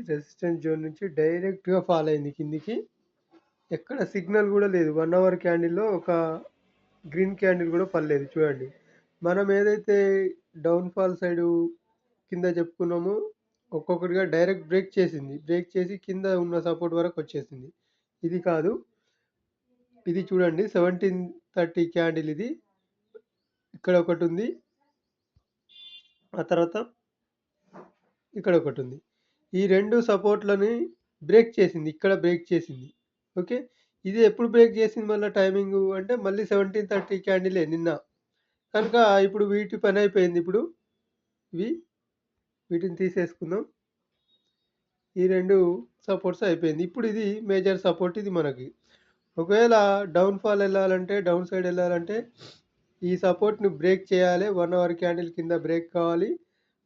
Resistance zone నుంచి డైరెక్ట్‌గా fall అయింది కిందికి. ఎక్కడ సిగ్నల్ గూడా లేదు. 1 అవర్ క్యాండిల్‌లో ఒక గ్రీన్ క్యాండిల్ గూడా పడలేదు చూడండి. మనం ఏదైతే డౌన్‌ఫాల్ సైడు కింద చెప్పుకున్నామో ఒక్కొక్కటిగా డైరెక్ట్ బ్రేక్ చేసింది. బ్రేక్ చేసి కింద ఉన్న సపోర్ట్ వరకొచ్చేసింది. ఇది కాదు. ఇది చూడండి 17:30 క్యాండిల్ ఇది. ఇక్కడ ఒకటుంది. ఆ తర్వాత ఇక్కడ ఒకటుంది. ఈ 2 సపోర్ట్‌లని బ్రేక్ చేసింది. ఇక్కడ బ్రేక్ చేసింది. ఓకే. ఇది ఎప్పుడు బ్రేక్ చేసింది మళ్ళా టైమింగు అంటే మళ్ళీ 17:30 క్యాండిలే నిన్న. కనుక ఇప్పుడు వీటి పనయిపోయింది ఇప్పుడు. ఇవి వీటిని తీసేసుకుందాం. ఈ 2 సపోర్ట్స్ అయిపోయింది. ఇప్పుడు ఇది మేజర్ సపోర్ట్ ఇది మనకి. ఒకవేళ డౌన్‌ఫాల్ ఎళ్ళాలంటే డౌన్ సైడ్ ఎళ్ళాలంటే ఈ సపోర్ట్‌ని బ్రేక్ చేయాలి. 1 అవర్ క్యాండిల్ కింద బ్రేక్ కావాలి.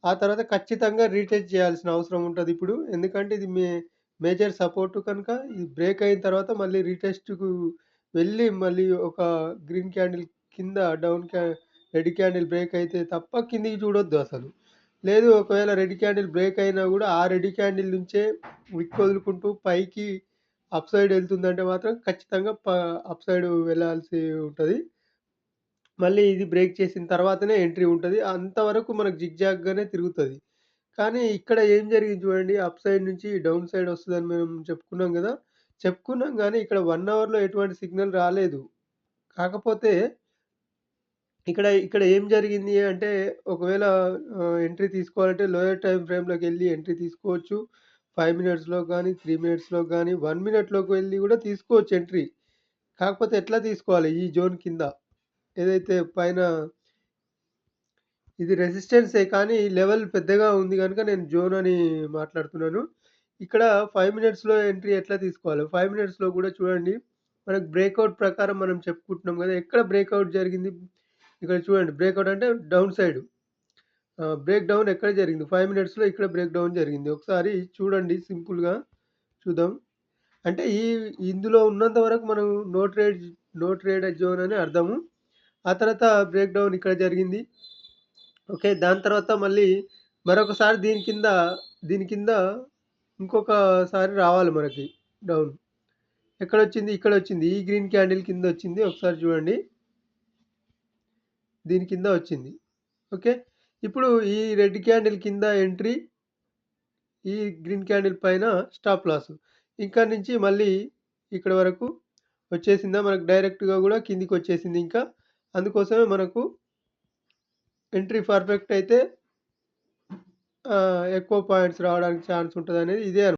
ఆ తర్వాత ఖచ్చితంగా రీటెస్ట్ చేయాల్సిన అవసరం ఉంటదిప్పుడు. ఎందుకంటే ఇది మేజర్ సపోర్ట్ కనుక ఇది బ్రేక్ అయిన తర్వాత మళ్ళీ రీటెస్ట్‌కు వెళ్ళి మళ్ళీ ఒక గ్రీన్ క్యాండిల్ కింద రెడ్ క్యాండిల్ బ్రేక్ అయితే తప్ప కిందికి చూడొద్దు అసలు. లేదు ఒకవేళ రెడ్ క్యాండిల్ బ్రేక్ అయినా గూడా ఆ రెడ్ క్యాండిల్ నుంచే విక్ వదులుకుంటూ పైకి అప్ సైడ్ ఎళ్తుందంటే మాత్రం ఖచ్చితంగా అప్ సైడ్ వెళ్ళాల్సి ఉంటది. మళ్ళీ ఇది బ్రేక్ చేసిన తర్వాతనే ఎంట్రీ ఉంటది. అంతవరకు మనకు జిగ్‌జాగ్‌గానే తిరుగుతది. కానీ ఇక్కడ ఏం జరిగింది చూడండి అప్ సైడ్ నుంచి డౌన్ సైడ్ వస్తదని మనం చెప్పుకున్నాం గదా! చెప్పుకున్నాం గానీ ఇక్కడ 1 అవర్‌లో ఎటువంటి సిగ్నల్ రాలేదు. కాకపోతే ఇక్కడ ఏం జరిగింది అంటే ఒకవేళ ఎంట్రీ తీసుకోవాలంటే లోయర్ టైమ్ ఫ్రేమ్‌లోకెళ్ళి ఎంట్రీ తీసుకోవచ్చు. 5 మినిట్స్‌లో గానీ, 3 మినిట్స్‌లో గానీ, 1 మినిట్‌లోకి వెళ్లి గూడా తీసుకోవచ్చు ఎంట్రీ. కాకపోతే ఎట్లా తీసుకోవాలి ఈ జోన్ కింద ఏదైతే పైన ఇది రెసిస్టెన్సే కానీ లెవెల్ పెద్దగా ఉంది గనుక నేను జోన్ అని మాట్లాడుతున్నాను. ఇక్కడ 5 మినిట్స్‌లో ఎంట్రీ ఎట్లా తీసుకోవాలి? 5 మినిట్స్‌లో గూడా చూడండి మనకు బ్రేకౌట్ ప్రకారం మనం చెప్పుకుంటున్నాం గదా! ఎక్కడ బ్రేకౌట్ జరిగింది? ఇక్కడ చూడండి బ్రేకౌట్ అంటే డౌన్ సైడ్. బ్రేక్ డౌన్ ఎక్కడ జరిగింది? 5 మినిట్స్‌లో ఇక్కడ బ్రేక్ డౌన్ జరిగింది. ఒకసారి చూడండి సింపుల్‌గా చూద్దాం. అంటే ఇందులో ఉన్నంత వరకు మనం నో ట్రేడ్ జోన్ అని అర్థము. ఆ తర్వాత బ్రేక్ డౌన్ ఇక్కడ జరిగింది. ఓకే. దాని తర్వాత మళ్ళీ మరొకసారి దీని కింద ఇంకొకసారి రావాలి మనకి డౌన్. ఎక్కడొచ్చింది? ఇక్కడొచ్చింది. ఈ గ్రీన్ క్యాండిల్ కిందొచ్చింది. ఒకసారి చూడండి. దీని కింద వచ్చింది. ఓకే. ఇప్పుడు ఈ రెడ్ క్యాండిల్ కింద ఎంట్రీ, ఈ గ్రీన్ క్యాండిల్ పైన స్టాప్ లాస్. ఇక్కడి నుంచి మళ్ళీ ఇక్కడి వరకు వచ్చేసిందా? మనకు డైరెక్ట్‌గా గూడా కిందికొచ్చేసింది ఇంకా. అందుకోసమే మనకు ఎంట్రీ పర్ఫెక్ట్ అయితే ఎక్కువ పాయింట్స్ రావడానికి ఛాన్స్ ఉంటదనేది ఇదే